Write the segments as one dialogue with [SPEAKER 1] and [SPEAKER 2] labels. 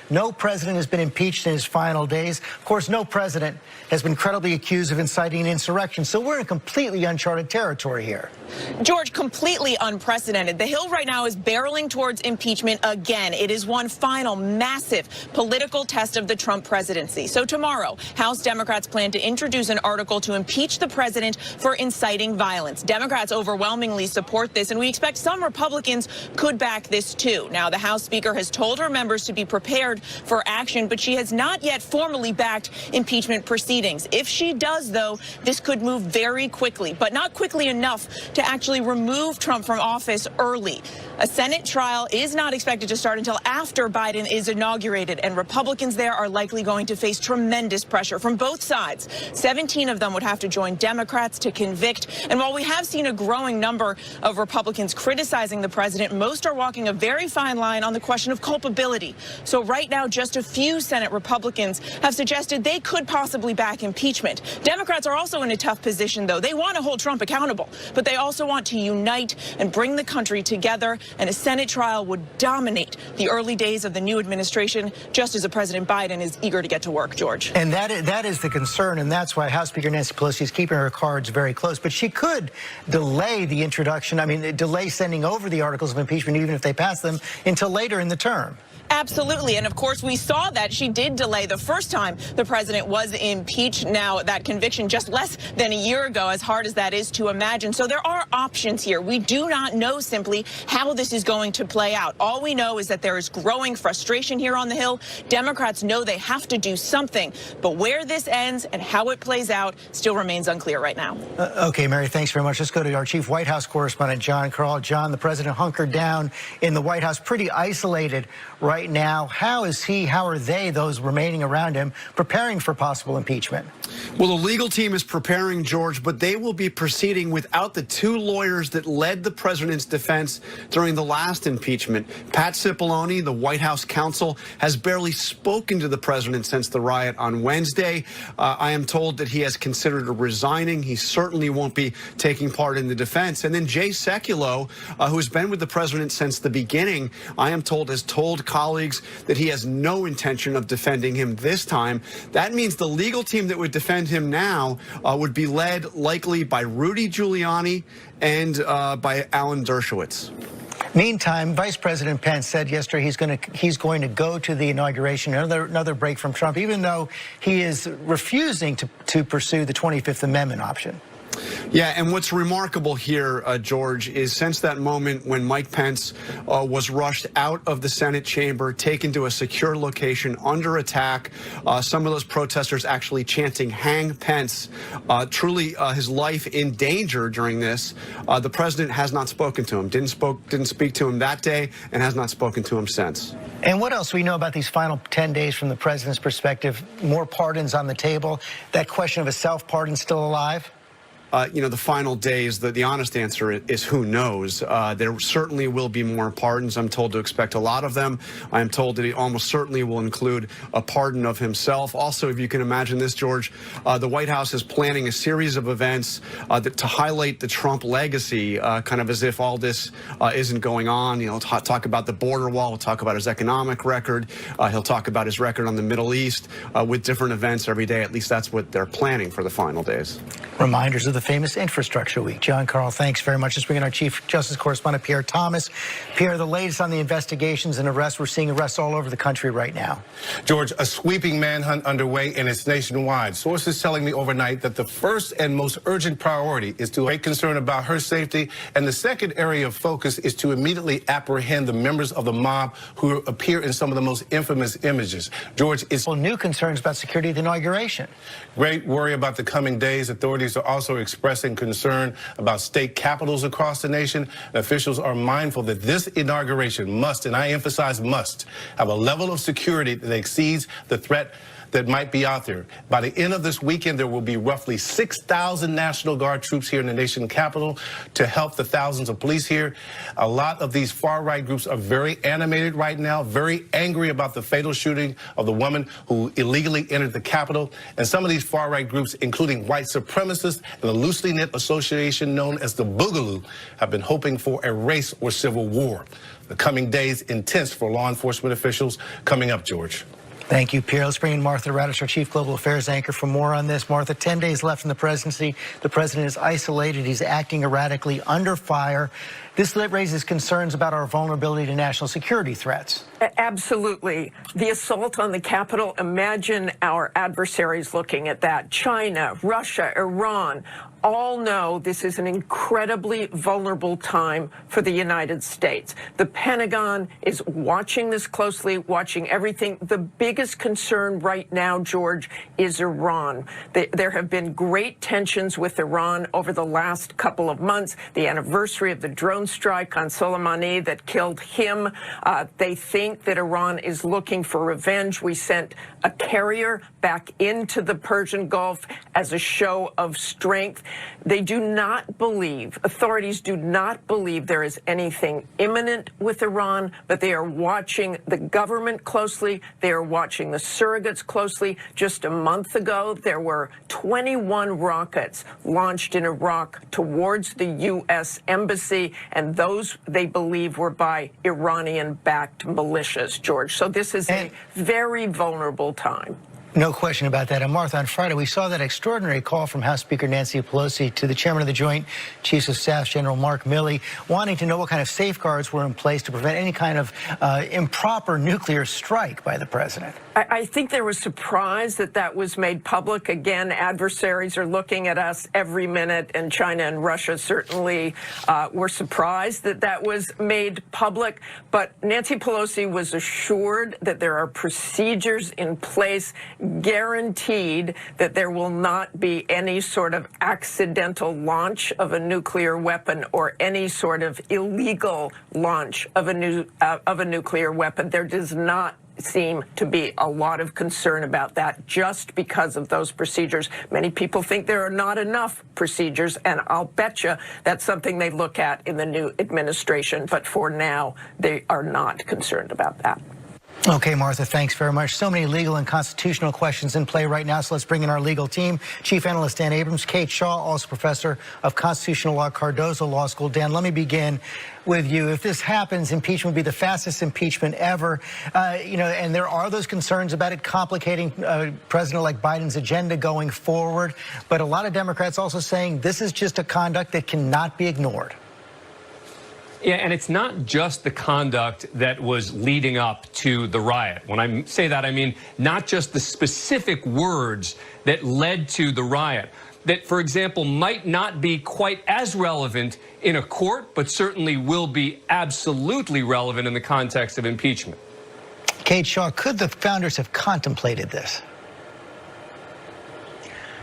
[SPEAKER 1] No president has been impeached in his final days. Of course, no president has been credibly accused of inciting an insurrection. So we're in completely uncharted territory here.
[SPEAKER 2] George, completely unprecedented. The Hill right now is barreling towards impeachment again. It is one final massive political test of the Trump presidency. So tomorrow, House Democrats plan to introduce an article to impeach the president for inciting violence. Democrats overwhelmingly support this, and we expect some Republicans could back this too. Now, the House Speaker has told her members to be prepared for action, but she has not yet formally backed impeachment proceedings. If she does, though, this could move very quickly, but not quickly enough to actually remove Trump from office early. A Senate trial is not expected to start until after Biden is inaugurated, and Republicans there are likely going to face tremendous pressure from both sides. 17 of them would have to join Democrats to convict. And while we have seen a growing number of Republicans criticizing the president, most are walking a very fine line on the question of culpability. So right now, just a few Senate Republicans have suggested they could possibly back impeachment. Democrats are also in a tough position, though. They want to hold Trump accountable, but they also want to unite and bring the country together. And a Senate trial would dominate the early days of the new administration, just as President Biden is eager to get to work, George.
[SPEAKER 1] And that is the concern, and that's why House Speaker Nancy Pelosi is keeping her cards very close. But she could delay the introduction, delay sending over the articles of impeachment, even if they pass them, until later in the term.
[SPEAKER 2] Absolutely. And of course, we saw that she did delay the first time the president was impeached. Now, that conviction just less than a year ago, as hard as that is to imagine. So there are options here. We do not know simply how this is going to play out. All we know is that there is growing frustration here on the Hill. Democrats know they have to do something. But where this ends and how it plays out still remains unclear right now.
[SPEAKER 1] Okay, Mary, thanks very much. Let's go to our chief White House correspondent, Jon Karl. John, the president hunkered down in the White House, pretty isolated right now. How are they, those remaining around him, preparing for possible impeachment?
[SPEAKER 3] Well, the legal team is preparing, George, but they will be proceeding without the two lawyers that led the president's defense during the last impeachment. Pat Cipollone, the White House counsel, has barely spoken to the president since the riot on Wednesday. I am told that he has considered resigning. He certainly won't be taking part in the defense. And then Jay Sekulow, who has been with the president since the beginning, I am told, has told colleagues that he has no intention of defending him this time. That means the legal team that would defend him now would be led likely by Rudy Giuliani and by Alan Dershowitz.
[SPEAKER 1] Meantime, Vice President Pence said yesterday he's going to go to the inauguration, another break from Trump, even though he is refusing to pursue the 25th Amendment option.
[SPEAKER 3] Yeah, and what's remarkable here, George, is since that moment when Mike Pence was rushed out of the Senate chamber, taken to a secure location under attack, some of those protesters actually chanting, "Hang Pence," truly his life in danger during this. The president has not spoken to him, didn't speak to him that day, and has not spoken to him since.
[SPEAKER 1] And what else we know about these final 10 days from the president's perspective? More pardons on the table. That question of a self-pardon still alive?
[SPEAKER 3] The final days, the honest answer is who knows. There certainly will be more pardons. I'm told to expect a lot of them. I am told that he almost certainly will include a pardon of himself. Also, if you can imagine this, George, the White House is planning a series of events to highlight the Trump legacy, kind of as if all this isn't going on. He'll talk about the border wall. He'll talk about his economic record. He'll talk about his record on the Middle East with different events every day. At least that's what they're planning for the final days.
[SPEAKER 1] Reminders of the famous Infrastructure Week. Jon Karl, thanks very much. Let's bring in our Chief Justice Correspondent, Pierre Thomas. Pierre, the latest on the investigations and arrests. We're seeing arrests all over the country right now.
[SPEAKER 4] George, a sweeping manhunt underway, and it's nationwide. Sources telling me overnight that the first and most urgent priority is to raise concern about her safety, and the second area of focus is to immediately apprehend the members of the mob who appear in some of the most infamous images. George, it's
[SPEAKER 1] new concerns about security at the inauguration.
[SPEAKER 4] Great worry about the coming days. Authorities are also expressing concern about state capitals across the nation. Officials are mindful that this inauguration must, and I emphasize must, have a level of security that exceeds the threat that might be out there. By the end of this weekend, there will be roughly 6,000 National Guard troops here in the nation's capital to help the thousands of police here. A lot of these far-right groups are very animated right now, very angry about the fatal shooting of the woman who illegally entered the Capitol. And some of these far-right groups, including white supremacists and the loosely knit association known as the Boogaloo have been hoping for a race or civil war. The coming days intense for law enforcement officials. Coming up, George.
[SPEAKER 1] Thank you, Pierre. Let's bring in Martha Raddatz, our Chief Global Affairs Anchor, for more on this. Martha, 10 days left in the presidency. The president is isolated. He's acting erratically, under fire. This raises concerns about our vulnerability to national security threats.
[SPEAKER 5] Absolutely. The assault on the Capitol, imagine our adversaries looking at that. China, Russia, Iran, all know this is an incredibly vulnerable time for the United States. The Pentagon is watching this closely, watching everything. The biggest concern right now, George, is Iran. There have been great tensions with Iran over the last couple of months. The anniversary of the drone strike on Soleimani that killed him. They think that Iran is looking for revenge. We sent a carrier back into the Persian Gulf as a show of strength. They do not believe, authorities do not believe there is anything imminent with Iran, but they are watching the government closely. They are watching the surrogates closely. Just a month ago, there were 21 rockets launched in Iraq towards the U.S. embassy, and those, they believe, were by Iranian-backed militias, George. So this is a very vulnerable time.
[SPEAKER 1] No question about that. And Martha, on Friday, we saw that extraordinary call from House Speaker Nancy Pelosi to the chairman of the Joint Chiefs of Staff, General Mark Milley, wanting to know what kind of safeguards were in place to prevent any kind of improper nuclear strike by the president.
[SPEAKER 5] I think there was surprise that that was made public. Again, adversaries are looking at us every minute, and China and Russia certainly were surprised that that was made public. But Nancy Pelosi was assured that there are procedures in place, guaranteed that there will not be any sort of accidental launch of a nuclear weapon or any sort of illegal launch of a nuclear weapon. There does not seem to be a lot of concern about that just because of those procedures. Many people think there are not enough procedures, and I'll bet you that's something they look at in the new administration. But for now, they are not concerned about that.
[SPEAKER 1] Okay, Martha, thanks very much. So many legal and constitutional questions in play right now, so let's bring in our legal team. Chief Analyst Dan Abrams, Kate Shaw, also Professor of Constitutional Law, Cardozo Law School. Dan, let me begin with you. If this happens, impeachment would be the fastest impeachment ever. And there are those concerns about it complicating President-elect Biden's agenda going forward. But a lot of Democrats also saying this is just a conduct that cannot be ignored.
[SPEAKER 6] Yeah, and it's not just the conduct that was leading up to the riot. When I say that, I mean not just the specific words that led to the riot, that, for example, might not be quite as relevant in a court, but certainly will be absolutely relevant in the context of impeachment.
[SPEAKER 1] Kate Shaw, could the founders have contemplated this?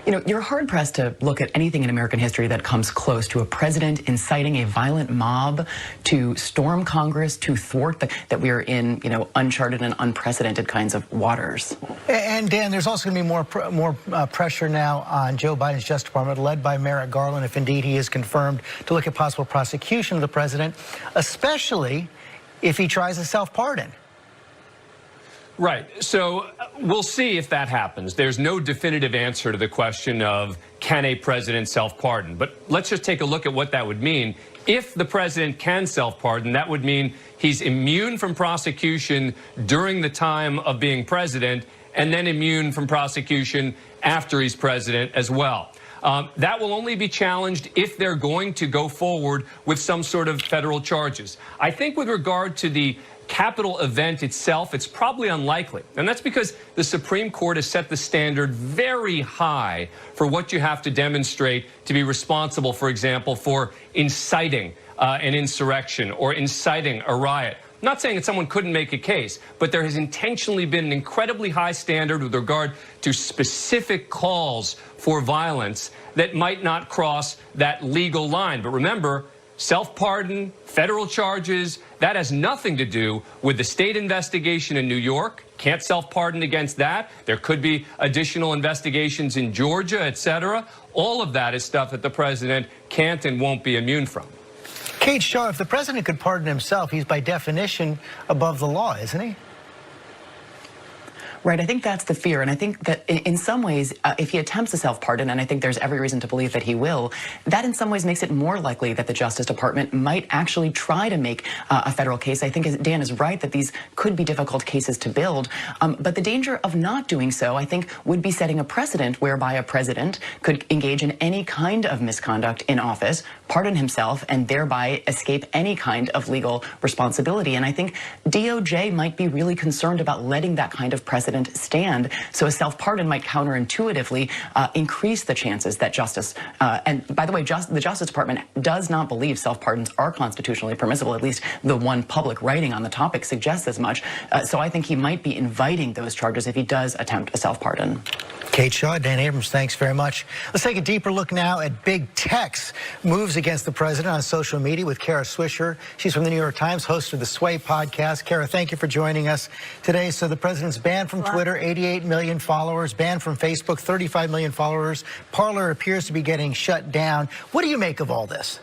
[SPEAKER 7] You know, you're hard-pressed to look at anything in American history that comes close to a president inciting a violent mob to storm Congress, to thwart that we are in, uncharted and unprecedented kinds of waters.
[SPEAKER 1] And Dan, there's also going to be more pressure now on Joe Biden's Justice Department, led by Merrick Garland, if indeed he is confirmed, to look at possible prosecution of the president, especially if he tries a self-pardon.
[SPEAKER 6] Right. So we'll see if that happens. There's no definitive answer to the question of can a president self-pardon. But let's just take a look at what that would mean. If the president can self-pardon, that would mean he's immune from prosecution during the time of being president and then immune from prosecution after he's president as well. That will only be challenged if they're going to go forward with some sort of federal charges. I think with regard to the Capitol event itself, it's probably unlikely. And that's because the Supreme Court has set the standard very high for what you have to demonstrate to be responsible, for example, for inciting an insurrection or inciting a riot. I'm not saying that someone couldn't make a case, but there has intentionally been an incredibly high standard with regard to specific calls for violence that might not cross that legal line. But remember, self-pardon, federal charges, that has nothing to do with the state investigation in New York. Can't self-pardon against that. There could be additional investigations in Georgia, etc. All of that is stuff that the president can't and won't be immune from.
[SPEAKER 1] Kate Shaw, if the president could pardon himself, he's by definition above the law, isn't he?
[SPEAKER 7] Right, I think that's the fear, and I think that in some ways, if he attempts a self-pardon, and I think there's every reason to believe that he will, that in some ways makes it more likely that the Justice Department might actually try to make a federal case. I think Dan is right that these could be difficult cases to build, but the danger of not doing so, I think, would be setting a precedent whereby a president could engage in any kind of misconduct in office, pardon himself, and thereby escape any kind of legal responsibility. And I think DOJ might be really concerned about letting that kind of precedent stand. So a self-pardon might counterintuitively increase the chances that justice, and by the way, the Justice Department does not believe self-pardons are constitutionally permissible. At least the one public writing on the topic suggests as much. So I think he might be inviting those charges if he does attempt a self-pardon.
[SPEAKER 1] Kate Shaw, Dan Abrams, thanks very much. Let's take a deeper look now at big tech's moves against the president on social media with Kara Swisher. She's from the New York Times, host of the Sway podcast. Kara, thank you for joining us today. So the president's banned from Twitter, 88 million followers, banned from Facebook, 35 million followers. Parler appears to be getting shut down. What do you make of all this?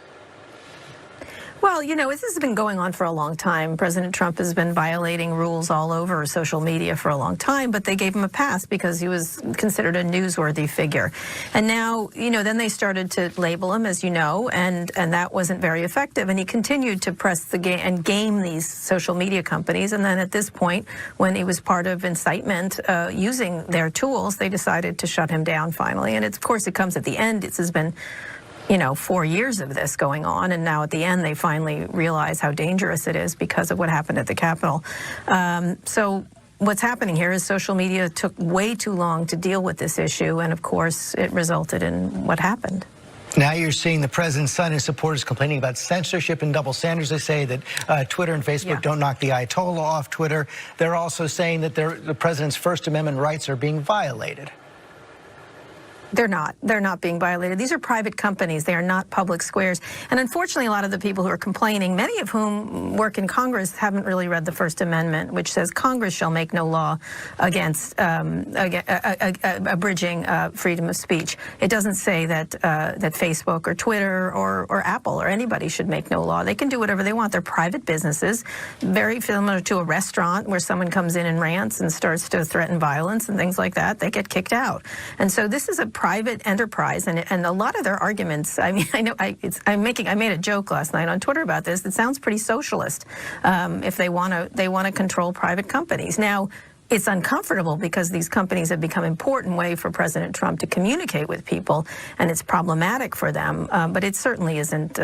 [SPEAKER 8] Well, you know, this has been going on for a long time. President Trump has been violating rules all over social media for a long time, but they gave him a pass because he was considered a newsworthy figure. And now, you know, then they started to label him, as you know, and that wasn't very effective. And he continued to press the game and game these social media companies. And then at this point, when he was part of incitement using their tools, they decided to shut him down finally. And of course, it comes at the end. This has been, you know, 4 years of this going on, and now at the end they finally realize how dangerous it is because of what happened at the Capitol. So what's happening here is social media took way too long to deal with this issue, and of course it resulted in what happened.
[SPEAKER 1] Now you're seeing the president's son and his supporters complaining about censorship and double standards. They say that Twitter and Facebook don't knock the Ayatollah off Twitter. They're also saying that the president's First Amendment rights are being violated.
[SPEAKER 8] They're not. They're not being violated. These are private companies. They are not public squares. And unfortunately, a lot of the people who are complaining, many of whom work in Congress, haven't really read the First Amendment, which says Congress shall make no law against abridging freedom of speech. It doesn't say that that Facebook or Twitter or Apple or anybody should make no law. They can do whatever they want. They're private businesses, very similar to a restaurant where someone comes in and rants and starts to threaten violence and things like that. They get kicked out. And so this is a private enterprise, and a lot of their arguments, I mean, I know I made a joke last night on Twitter about this. It sounds pretty socialist if they want to control private companies. Now, it's uncomfortable because these companies have become an important way for President Trump to communicate with people, and it's problematic for them. But it certainly isn't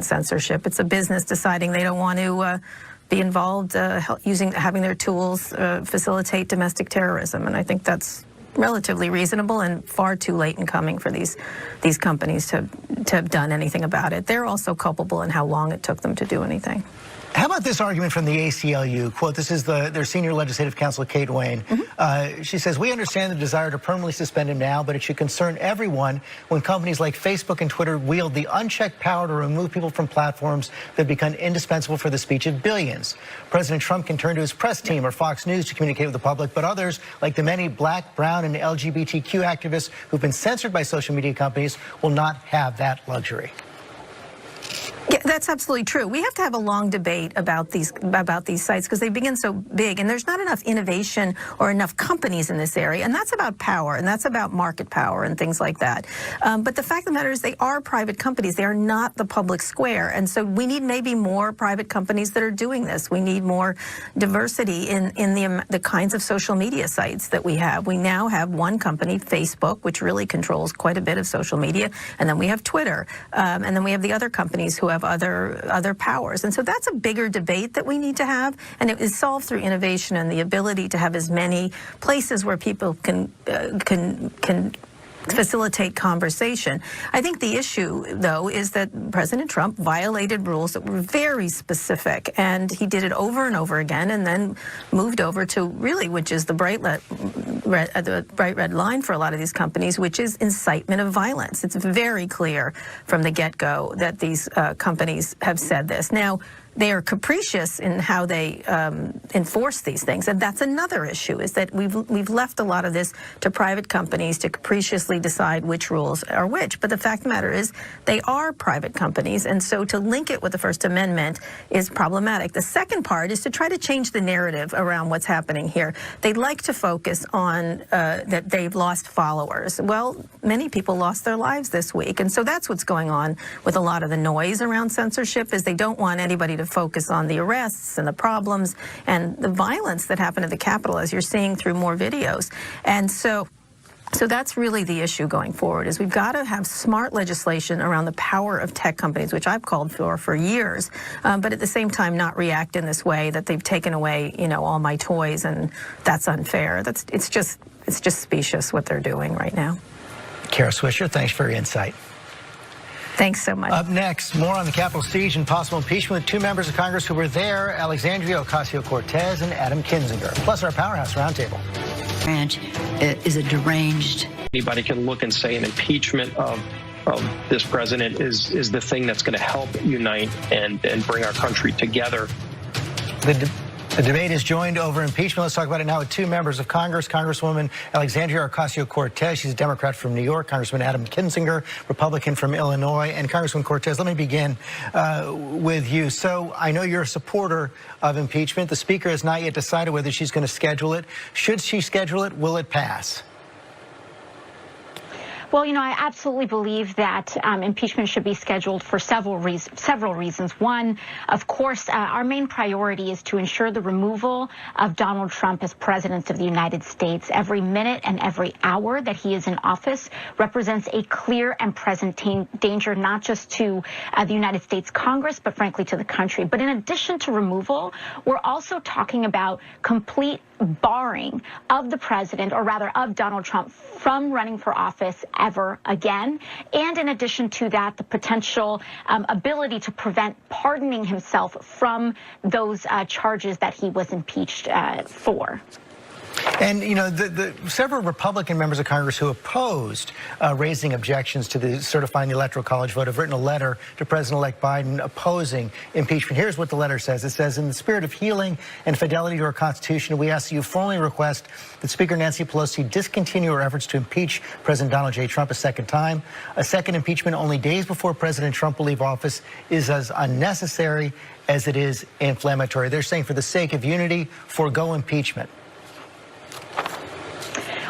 [SPEAKER 8] censorship. It's a business deciding they don't want to be involved having their tools facilitate domestic terrorism, and I think that's relatively reasonable and far too late in coming for these companies to have done anything about it. They're also culpable in how long it took them to do anything.
[SPEAKER 1] How about this argument from the ACLU? Quote, this is their senior legislative counsel, Kate Wayne. She says, we understand the desire to permanently suspend him now, but it should concern everyone when companies like Facebook and Twitter wield the unchecked power to remove people from platforms that become indispensable for the speech of billions. President Trump can turn to his press team or Fox News to communicate with the public, but others, like the many Black, brown, and LGBTQ activists who've been censored by social media companies, will not have that luxury.
[SPEAKER 8] Yeah, that's absolutely true. We have to have a long debate about these sites because they begin so big, and there's not enough innovation or enough companies in this area, and that's about power, and that's about market power and things like that. But the fact of the matter is they are private companies. They are not the public square, and so we need maybe more private companies that are doing this. We need more diversity in the kinds of social media sites that we have. We now have one company, Facebook, which really controls quite a bit of social media, and then we have Twitter, and then we have the other companies who have other powers. And so that's a bigger debate that we need to have, and it is solved through innovation and the ability to have as many places where people can facilitate conversation. I think the issue, though, is that President Trump violated rules that were very specific, and he did it over and over again, and then moved over to really, which is the bright red line for a lot of these companies, which is incitement of violence. It's very clear from the get-go that these companies have said this. Now, they are capricious in how they enforce these things. And that's another issue, is that we've left a lot of this to private companies to capriciously decide which rules are which. But the fact of the matter is they are private companies, and so to link it with the First Amendment is problematic. The second part is to try to change the narrative around what's happening here. They like to focus on that they've lost followers. Well, many people lost their lives this week, and so that's what's going on with a lot of the noise around censorship, is they don't want anybody to focus on the arrests and the problems and the violence that happened at the Capitol, as you're seeing through more videos. And so that's really the issue going forward, is we've got to have smart legislation around the power of tech companies, which I've called for years, but at the same time not react in this way that they've taken away, you know, all my toys, and that's unfair. It's just specious what they're doing right now.
[SPEAKER 1] Kara Swisher, thanks for your insight.
[SPEAKER 8] Thanks so much.
[SPEAKER 1] Up next, more on the Capitol siege and possible impeachment with two members of Congress who were there, Alexandria Ocasio-Cortez and Adam Kinzinger, plus our Powerhouse Roundtable.
[SPEAKER 9] Branch is a deranged.
[SPEAKER 10] Anybody can look and say an impeachment of this president is the thing that's going to help unite and bring our country together.
[SPEAKER 1] The debate is joined over impeachment. Let's talk about it now with two members of Congress. Congresswoman Alexandria Ocasio-Cortez, she's a Democrat from New York. Congressman Adam Kinzinger, Republican from Illinois. And Congresswoman Cortez, let me begin with you. So I know you're a supporter of impeachment. The Speaker has not yet decided whether she's going to schedule it. Should she schedule it, will it pass?
[SPEAKER 11] Well, you know, I absolutely believe that impeachment should be scheduled for several reasons. One, of course, our main priority is to ensure the removal of Donald Trump as president of the United States. Every minute and every hour that he is in office represents a clear and present danger, not just to the United States Congress, but frankly to the country. But in addition to removal, we're also talking about complete barring of the president, or rather of Donald Trump, from running for office ever again. And in addition to that, the potential ability to prevent pardoning himself from those charges that he was impeached for.
[SPEAKER 1] And, you know, the several Republican members of Congress who opposed raising objections to certifying the Electoral College vote have written a letter to President-elect Biden opposing impeachment. Here's what the letter says. It says, in the spirit of healing and fidelity to our Constitution, we ask that you formally request that Speaker Nancy Pelosi discontinue her efforts to impeach President Donald J. Trump a second time. A second impeachment only days before President Trump will leave office is as unnecessary as it is inflammatory. They're saying, for the sake of unity, forego impeachment.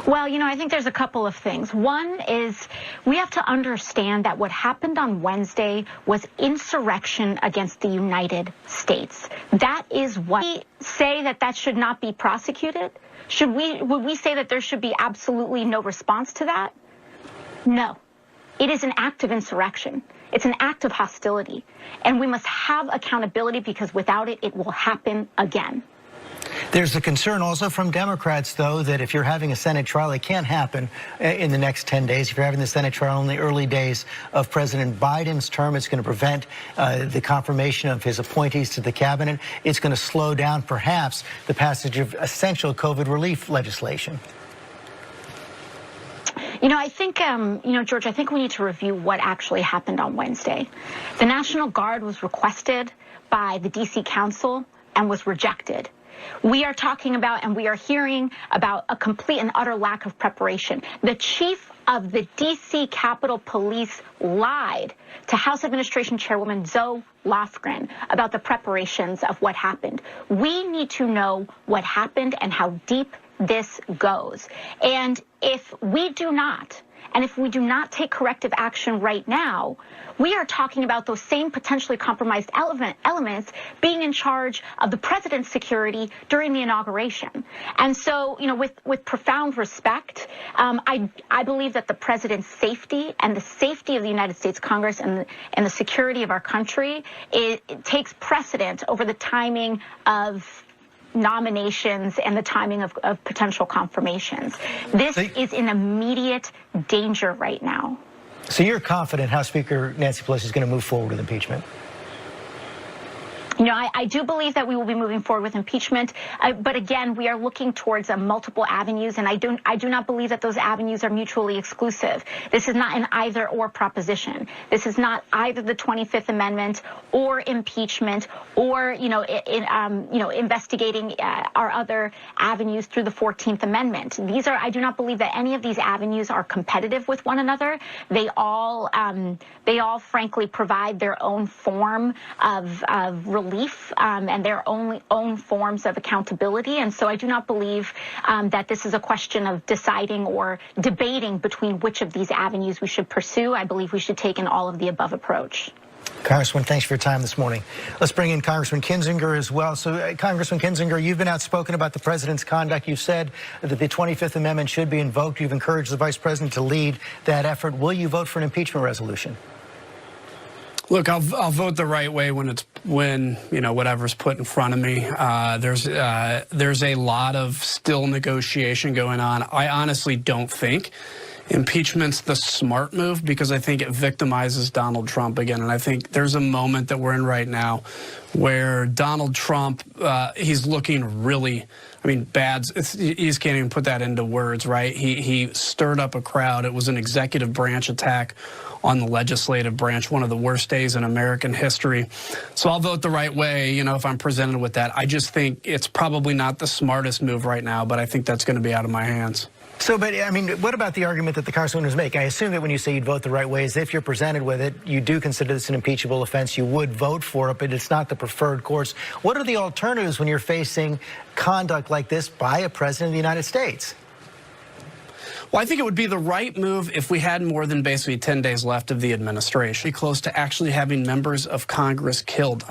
[SPEAKER 11] Well, you know, I think there's a couple of things. One is we have to understand that what happened on Wednesday was insurrection against the United States. That is what we say that should not be prosecuted. Would we say that there should be absolutely no response to that? No. It is an act of insurrection. It's an act of hostility. And we must have accountability, because without it, it will happen again.
[SPEAKER 1] There's a concern also from Democrats, though, that if you're having a Senate trial, it can't happen in the next 10 days. If you're having the Senate trial in the early days of President Biden's term, it's going to prevent the confirmation of his appointees to the cabinet. It's going to slow down, perhaps, the passage of essential COVID relief legislation.
[SPEAKER 11] You know, I think, George, I think we need to review what actually happened on Wednesday. The National Guard was requested by the D.C. Council and was rejected. We are talking about, and we are hearing about, a complete and utter lack of preparation. The chief of the D.C. Capitol Police lied to House Administration Chairwoman Zoe Lofgren about the preparations of what happened. We need to know what happened and how deep this goes. And if we do not take corrective action right now, we are talking about those same potentially compromised elements being in charge of the president's security during the inauguration. And so, you know, with profound respect, I believe that the president's safety and the safety of the United States Congress and the security of our country, it takes precedent over the timing of nominations and the timing of potential confirmations. This is in immediate danger right now.
[SPEAKER 1] So you're confident House Speaker Nancy Pelosi is going to move forward with impeachment?
[SPEAKER 11] You know, I do believe that we will be moving forward with impeachment, but again, we are looking towards multiple avenues, and I do not believe that those avenues are mutually exclusive. This is not an either-or proposition. This is not either the 25th Amendment or impeachment or investigating our other avenues through the 14th Amendment. I do not believe that any of these avenues are competitive with one another. They all frankly provide their own form of relief and their own forms of accountability. And so I do not believe that this is a question of deciding or debating between which of these avenues we should pursue. I believe we should take an all of the above approach.
[SPEAKER 1] Congressman, thanks for your time this morning. Let's bring in Congressman Kinzinger as well. So, Congressman Kinzinger, you've been outspoken about the president's conduct. You've said that the 25th Amendment should be invoked. You've encouraged the vice president to lead that effort. Will you vote for an impeachment resolution?
[SPEAKER 12] Look, I'll vote the right way when whatever's put in front of me. There's a lot of still negotiation going on. I honestly don't think impeachment's the smart move because I think it victimizes Donald Trump again. And I think there's a moment that we're in right now where Donald Trump, he's looking really, bad. You just can't even put that into words, right? He stirred up a crowd. It was an executive branch attack on the legislative branch, one of the worst days in American history. So I'll vote the right way, if I'm presented with that. I just think it's probably not the smartest move right now, but I think that's going to be out of my hands.
[SPEAKER 1] So, but what about the argument that the Congressman was making? I assume that when you say you'd vote the right way, is if you're presented with it, you do consider this an impeachable offense, you would vote for it, but it's not the preferred course. What are the alternatives when you're facing conduct like this by a president of the United States?
[SPEAKER 12] Well, I think it would be the right move if we had more than basically 10 days left of the administration. Be close to actually having members of Congress killed.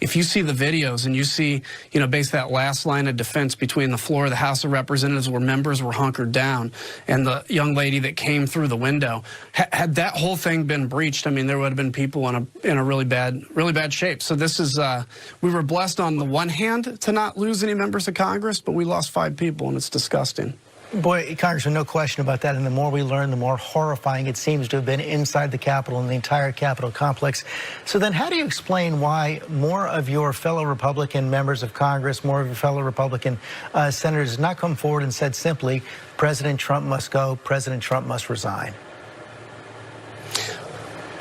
[SPEAKER 12] If you see the videos and you see, basically that last line of defense between the floor of the House of Representatives where members were hunkered down and the young lady that came through the window, had that whole thing been breached, there would have been people in a really bad shape. So this is, we were blessed on the one hand to not lose any members of Congress, but we lost 5 people, and it's disgusting.
[SPEAKER 1] Boy, Congressman, no question about that. And the more we learn, the more horrifying it seems to have been inside the Capitol and the entire Capitol complex. So then how do you explain why more of your fellow Republican members of Congress, more of your fellow Republican senators have not come forward and said simply, President Trump must go, President Trump must resign?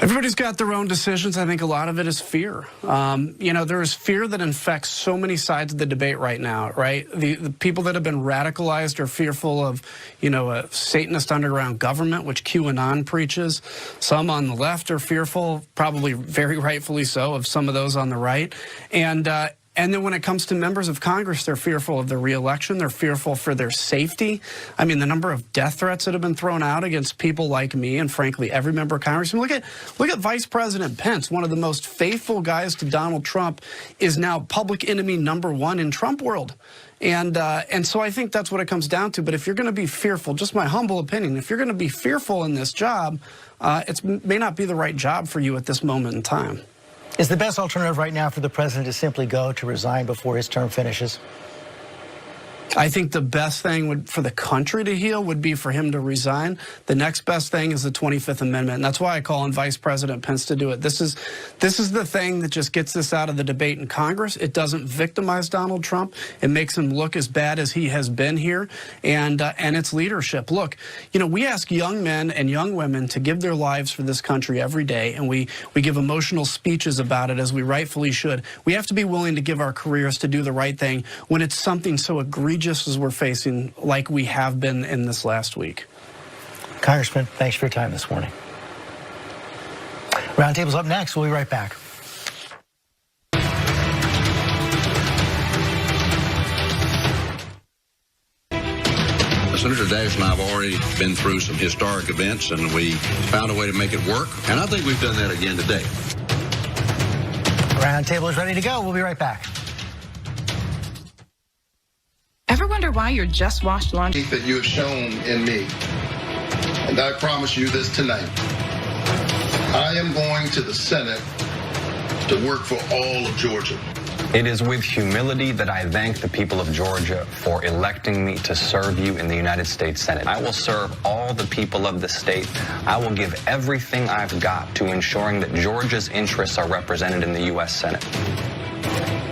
[SPEAKER 12] Everybody's got their own decisions. I think a lot of it is fear. There is fear that infects so many sides of the debate right now, right? The people that have been radicalized are fearful of, a Satanist underground government, which QAnon preaches. Some on the left are fearful, probably very rightfully so, of some of those on the right. And then when it comes to members of Congress, they're fearful of their reelection. They're fearful for their safety. The number of death threats that have been thrown out against people like me and, frankly, every member of Congress. Look at Vice President Pence, one of the most faithful guys to Donald Trump, is now public enemy #1 in Trump world. And so I think that's what it comes down to. But if you're going to be fearful, just my humble opinion, if you're going to be fearful in this job, it may not be the right job for you at this moment in time.
[SPEAKER 1] Is the best alternative right now for the president to simply go, to resign before his term finishes?
[SPEAKER 12] I think the best thing for the country to heal would be for him to resign. The next best thing is the 25th Amendment, and that's why I call on Vice President Pence to do it. This is the thing that just gets this out of the debate in Congress. It doesn't victimize Donald Trump. It makes him look as bad as he has been here, and it's leadership. Look, we ask young men and young women to give their lives for this country every day, and we give emotional speeches about it, as we rightfully should. We have to be willing to give our careers to do the right thing when it's something so egregious as we're facing, like we have been in this last week.
[SPEAKER 1] Congressman, thanks for your time this morning. Roundtable's up next. We'll be right back.
[SPEAKER 13] Senator Dash and I have already been through some historic events, and we found a way to make it work, and I think we've done that again today.
[SPEAKER 1] Roundtable is ready to go. We'll be right back.
[SPEAKER 14] Ever wonder why your just washed laundry
[SPEAKER 15] that you have shown in me? And I promise you this tonight. I am going to the Senate to work for all of Georgia.
[SPEAKER 16] It is with humility that I thank the people of Georgia for electing me to serve you in the United States Senate. I will serve all the people of the state. I will give everything I've got to ensuring that Georgia's interests are represented in the U.S. Senate.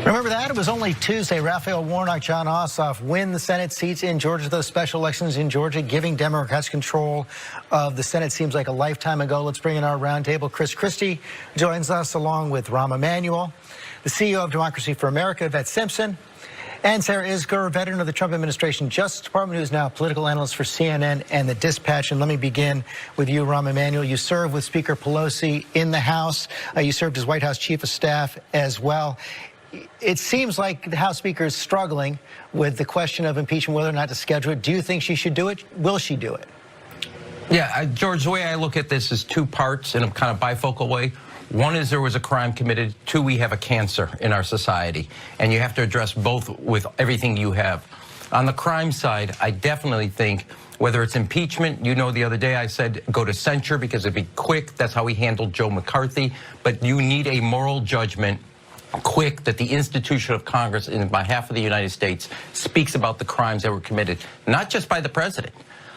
[SPEAKER 1] Remember that? It was only Tuesday. Raphael Warnock, Jon Ossoff win the Senate seats in Georgia, those special elections in Georgia, giving Democrats control of the Senate. Seems like a lifetime ago. Let's bring in our roundtable. Chris Christie joins us along with Rahm Emanuel, the CEO of Democracy for America, Yvette Simpson, and Sarah Isgur, veteran of the Trump administration Justice Department, who is now a political analyst for CNN and The Dispatch. And let me begin with you, Rahm Emanuel. You served with Speaker Pelosi in the House. You served as White House Chief of Staff as well. It seems like the House Speaker is struggling with the question of impeachment, whether or not to schedule it. Do you think she should do it? Will she do it?
[SPEAKER 17] Yeah, George, the way I look at this is two parts in a kind of bifocal way. One is there was a crime committed. Two, we have a cancer in our society. And you have to address both with everything you have. On the crime side, I definitely think whether it's impeachment, you know, the other day I said go to censure because it'd be quick. That's how we handled Joe McCarthy. But you need a moral judgment quick that the institution of Congress in behalf of the United States speaks about the crimes that were committed, not just by the president.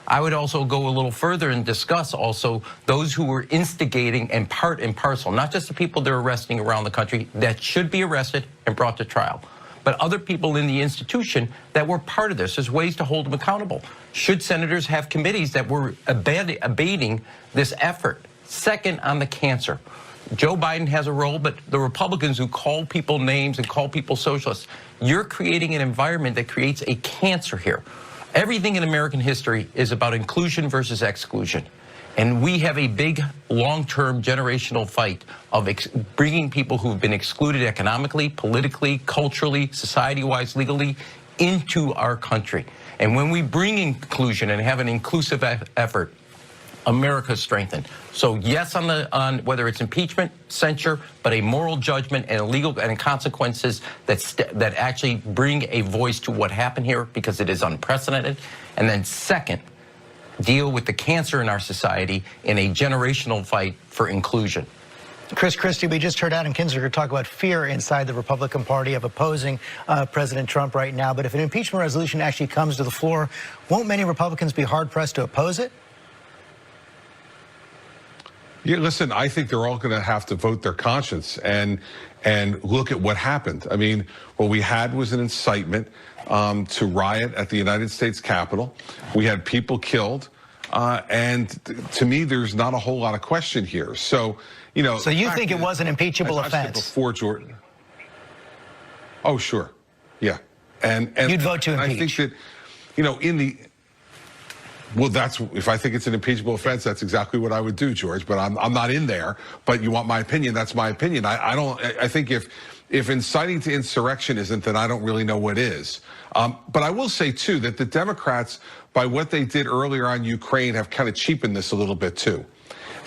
[SPEAKER 17] I would also go a little further and discuss also those who were instigating and part and parcel, not just the people they're arresting around the country that should be arrested and brought to trial, but other people in the institution that were part of this. There's ways to hold them accountable. Should senators have committees that were abating this effort? Second, on the cancer. Joe Biden has a role, but the Republicans who call people names and call people socialists, you're creating an environment that creates a cancer here. Everything in American history is about inclusion versus exclusion. And we have a big, long-term generational fight of bringing people who've been excluded economically, politically, culturally, society-wise, legally, into our country. And when we bring inclusion and have an inclusive effort, America's strengthened. So yes, on whether it's impeachment, censure, but a moral judgment and legal and consequences that actually bring a voice to what happened here because it is unprecedented. And then second, deal with the cancer in our society in a generational fight for inclusion.
[SPEAKER 1] Chris Christie, we just heard Adam Kinzinger talk about fear inside the Republican Party of opposing President Trump right now. But if an impeachment resolution actually comes to the floor, won't many Republicans be hard-pressed to oppose it?
[SPEAKER 18] Yeah, listen, I think they're all going to have to vote their conscience and look at what happened. I mean, what we had was an incitement to riot at the United States Capitol. We had people killed. And to me, there's not a whole lot of question here. So, you know.
[SPEAKER 1] So you think it was an impeachable offense?
[SPEAKER 18] Before Jordan. Oh, sure. Yeah. And
[SPEAKER 1] you'd vote to impeach.
[SPEAKER 18] I think that, you know, well, if I think it's an impeachable offense, that's exactly what I would do, George. But I'm not in there. But you want my opinion? That's my opinion. I think if inciting to insurrection isn't, then I don't really know what is. But I will say too that the Democrats, by what they did earlier on Ukraine, have kind of cheapened this a little bit too.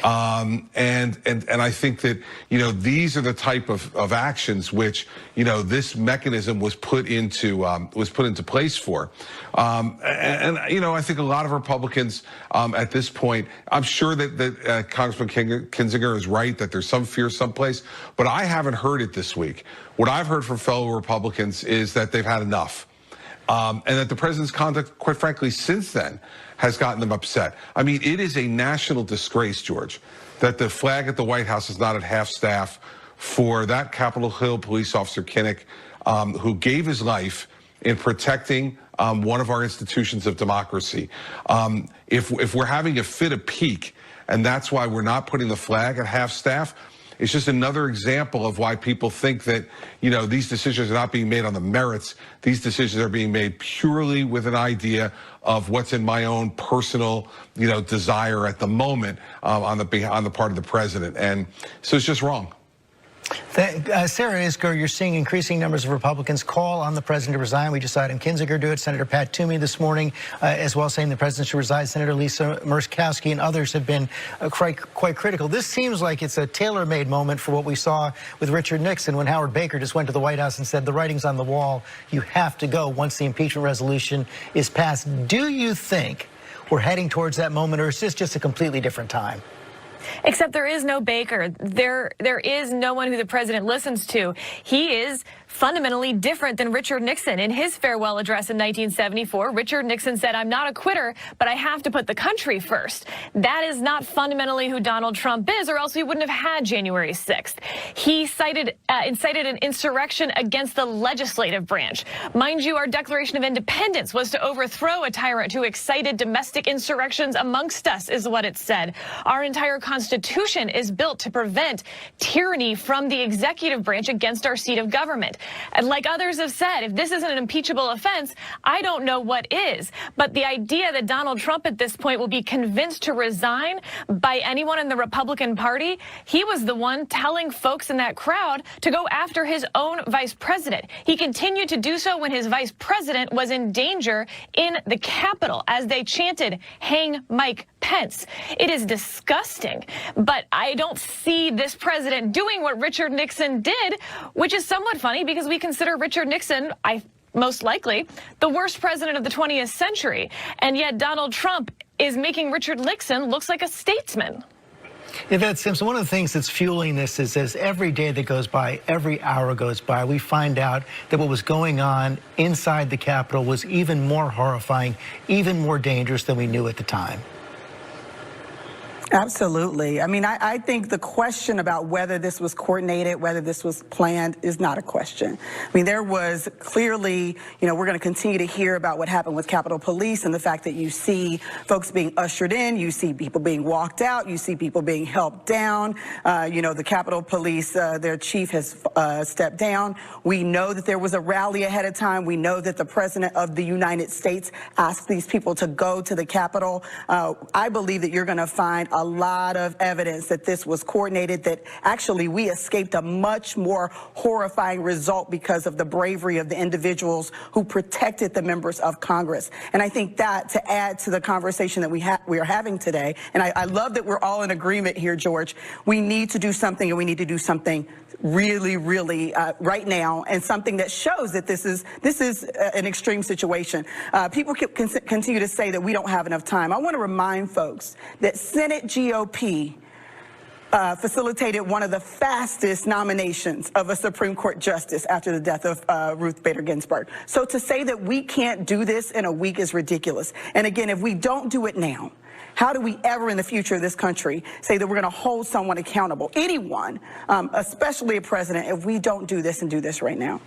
[SPEAKER 18] And I think that, you know, these are the type of actions which, you know, this mechanism was put into place for. And you know, I think a lot of Republicans at this point, I'm sure that Congressman Kinzinger is right that there's some fear someplace, but I haven't heard it this week. What I've heard from fellow Republicans is that they've had enough. And that the president's conduct, quite frankly, since then, has gotten them upset. I mean, it is a national disgrace, George, that the flag at the White House is not at half-staff for that Capitol Hill police officer, Kinnock, who gave his life in protecting one of our institutions of democracy. If we're having a fit of pique, and that's why we're not putting the flag at half-staff, it's just another example of why people think that, you know, these decisions are not being made on the merits. These decisions are being made purely with an idea of what's in my own personal, you know, desire at the moment on the part of the president. And so it's just wrong.
[SPEAKER 1] Sarah Isgur, you're seeing increasing numbers of Republicans call on the president to resign. We just saw Adam Kinzinger do it. Senator Pat Toomey this morning as well saying the president should resign. Senator Lisa Murkowski and others have been quite critical. This seems like it's a tailor-made moment for what we saw with Richard Nixon when Howard Baker just went to the White House and said the writing's on the wall. You have to go once the impeachment resolution is passed. Do you think we're heading towards that moment, or is this just a completely different time?
[SPEAKER 19] Except there is no Baker. There is no one who the president listens to. He is fundamentally different than Richard Nixon. In his farewell address in 1974, Richard Nixon said, "I'm not a quitter, but I have to put the country first." That is not fundamentally who Donald Trump is, or else we wouldn't have had January 6th. He incited an insurrection against the legislative branch. Mind you, our Declaration of Independence was to overthrow a tyrant who excited domestic insurrections amongst us, is what it said. Our entire Constitution is built to prevent tyranny from the executive branch against our seat of government. And like others have said, if this isn't an impeachable offense, I don't know what is. But the idea that Donald Trump at this point will be convinced to resign by anyone in the Republican Party, he was the one telling folks in that crowd to go after his own vice president. He continued to do so when his vice president was in danger in the Capitol as they chanted, "Hang Mike Pence." It is disgusting, but I don't see this president doing what Richard Nixon did, which is somewhat funny because we consider Richard Nixon, most likely, the worst president of the 20th century. And yet Donald Trump is making Richard Nixon look like a statesman.
[SPEAKER 1] Yvette Simpson, one of the things that's fueling this is as every day that goes by, every hour goes by, we find out that what was going on inside the Capitol was even more horrifying, even more dangerous than we knew at the time.
[SPEAKER 20] Absolutely. I mean, I think the question about whether this was coordinated, whether this was planned, is not a question. I mean, there was clearly, we're going to continue to hear about what happened with Capitol Police and the fact that you see folks being ushered in, you see people being walked out, you see people being helped down. The Capitol Police, their chief has stepped down. We know that there was a rally ahead of time. We know that the President of the United States asked these people to go to the Capitol. I believe that you're going to find a lot of evidence that this was coordinated, that actually we escaped a much more horrifying result because of the bravery of the individuals who protected the members of Congress. And I think that, to add to the conversation that we are having today, and I love that we're all in agreement here, George, we need to do something, and we need to do something really, really right now, and something that shows that this is an extreme situation. People continue to say that we don't have enough time. I want to remind folks that Senate GOP facilitated one of the fastest nominations of a Supreme Court justice after the death of Ruth Bader Ginsburg. So to say that we can't do this in a week is ridiculous. And again, if we don't do it now, how do we ever in the future of this country say that we're going to hold someone accountable, anyone, especially a president, if we don't do this and do this right now?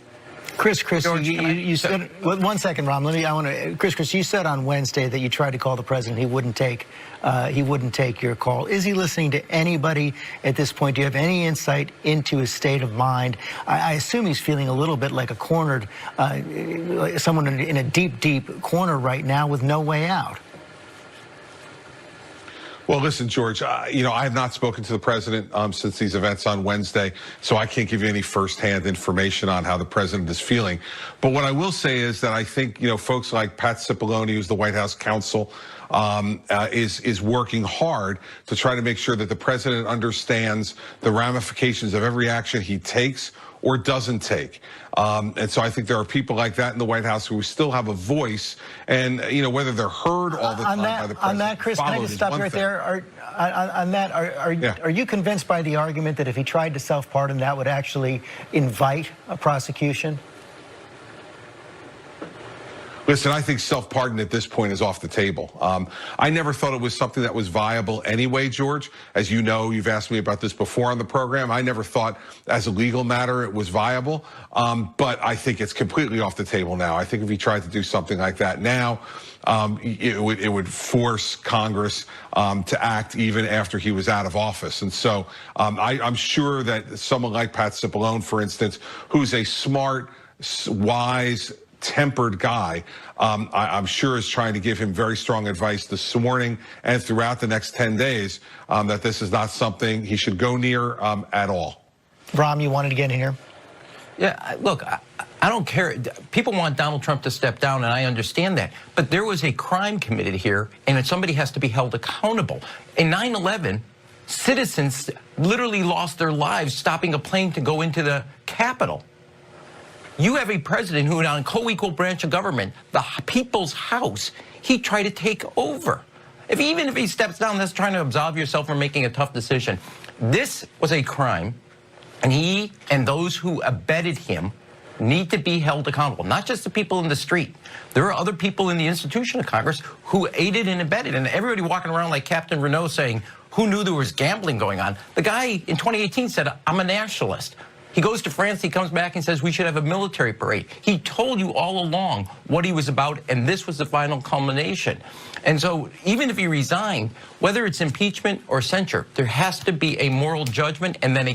[SPEAKER 1] Chris, you said, one second, Ron. Chris, you said on Wednesday that you tried to call the president. He wouldn't take your call. Is he listening to anybody at this point? Do you have any insight into his state of mind? I assume he's feeling a little bit like a cornered, someone in a deep, deep corner right now with no way out.
[SPEAKER 18] Well, listen, George, I have not spoken to the president since these events on Wednesday, so I can't give you any firsthand information on how the president is feeling. But what I will say is that I think, folks like Pat Cipollone, who's the White House counsel, is working hard to try to make sure that the president understands the ramifications of every action he takes or doesn't take. And so I think there are people like that in the White House who still have a voice, and whether they're heard all the time by the president.
[SPEAKER 1] On that, Chris, can I just stop you right there? Are you convinced by the argument that if he tried to self-pardon, that would actually invite a prosecution?
[SPEAKER 18] Listen, I think self-pardon at this point is off the table. I never thought it was something that was viable anyway, George. As you know, you've asked me about this before on the program. I never thought as a legal matter it was viable, but I think it's completely off the table now. I think if he tried to do something like that now, it would force Congress to act even after he was out of office. And so I'm sure that someone like Pat Cipollone, for instance, who's a smart, wise, tempered guy, I'm sure is trying to give him very strong advice this morning and throughout the next 10 days that this is not something he should go near at all.
[SPEAKER 1] Ram, you wanted to get in here?
[SPEAKER 17] Yeah, look, I don't care. People want Donald Trump to step down, and I understand that. But there was a crime committed here, and somebody has to be held accountable. In 9/11, citizens literally lost their lives stopping a plane to go into the Capitol. You have a president who, on a co-equal branch of government, the people's house, he tried to take over. Even if he steps down, that's trying to absolve yourself from making a tough decision. This was a crime, and he and those who abetted him need to be held accountable, not just the people in the street. There are other people in the institution of Congress who aided and abetted, and everybody walking around like Captain Renault saying, who knew there was gambling going on? The guy in 2018 said, I'm a nationalist. He goes to France, he comes back and says we should have a military parade. He told you all along what he was about, and this was the final culmination. And so even if he resigned, whether it's impeachment or censure, there has to be a moral judgment and then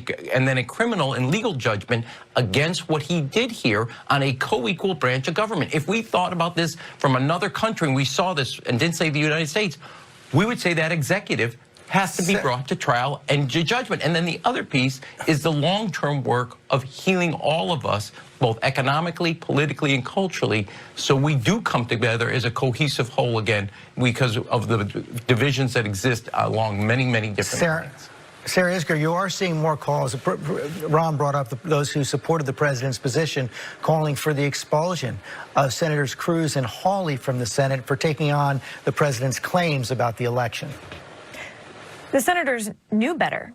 [SPEAKER 17] a criminal and legal judgment against what he did here on a co-equal branch of government. If we thought about this from another country and we saw this and didn't say the United States, we would say that executive has to be brought to trial and to judgment. And then the other piece is the long-term work of healing all of us, both economically, politically, and culturally, so we do come together as a cohesive whole again because of the divisions that exist along many, many different lines.
[SPEAKER 1] Sarah Isgur, you are seeing more calls. Ron brought up those who supported the president's position, calling for the expulsion of Senators Cruz and Hawley from the Senate for taking on the president's claims about the election.
[SPEAKER 19] The senators knew better.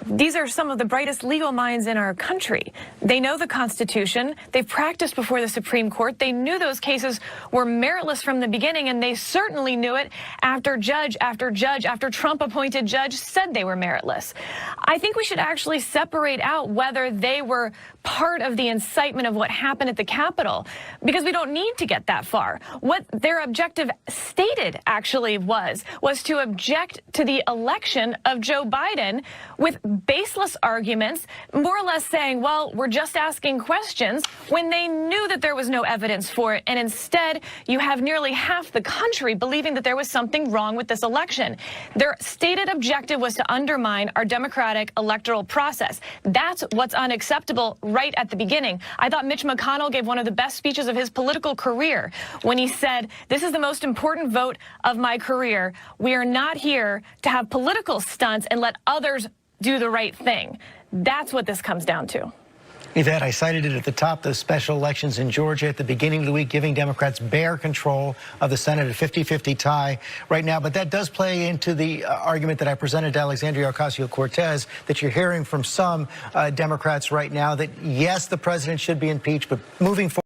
[SPEAKER 19] These are some of the brightest legal minds in our country. They know the Constitution. They've practiced before the Supreme Court. They knew those cases were meritless from the beginning, and they certainly knew it after judge after judge after Trump-appointed judge said they were meritless. I think we should actually separate out whether they were part of the incitement of what happened at the Capitol, because we don't need to get that far. What their objective stated actually was to object to the election of Joe Biden with baseless arguments, more or less saying, well, we're just asking questions, when they knew that there was no evidence for it. And instead, you have nearly half the country believing that there was something wrong with this election. Their stated objective was to undermine our democratic electoral process. That's what's unacceptable right at the beginning. I thought Mitch McConnell gave one of the best speeches of his political career when he said, this is the most important vote of my career. We are not here to have political stunts and let others do the right thing. That's what this comes down to.
[SPEAKER 1] Yvette, I cited it at the top, those special elections in Georgia at the beginning of the week, giving Democrats bare control of the Senate, a 50-50 tie right now. But that does play into the argument that I presented to Alexandria Ocasio-Cortez, that you're hearing from some Democrats right now that, yes, the president should be impeached, but moving forward,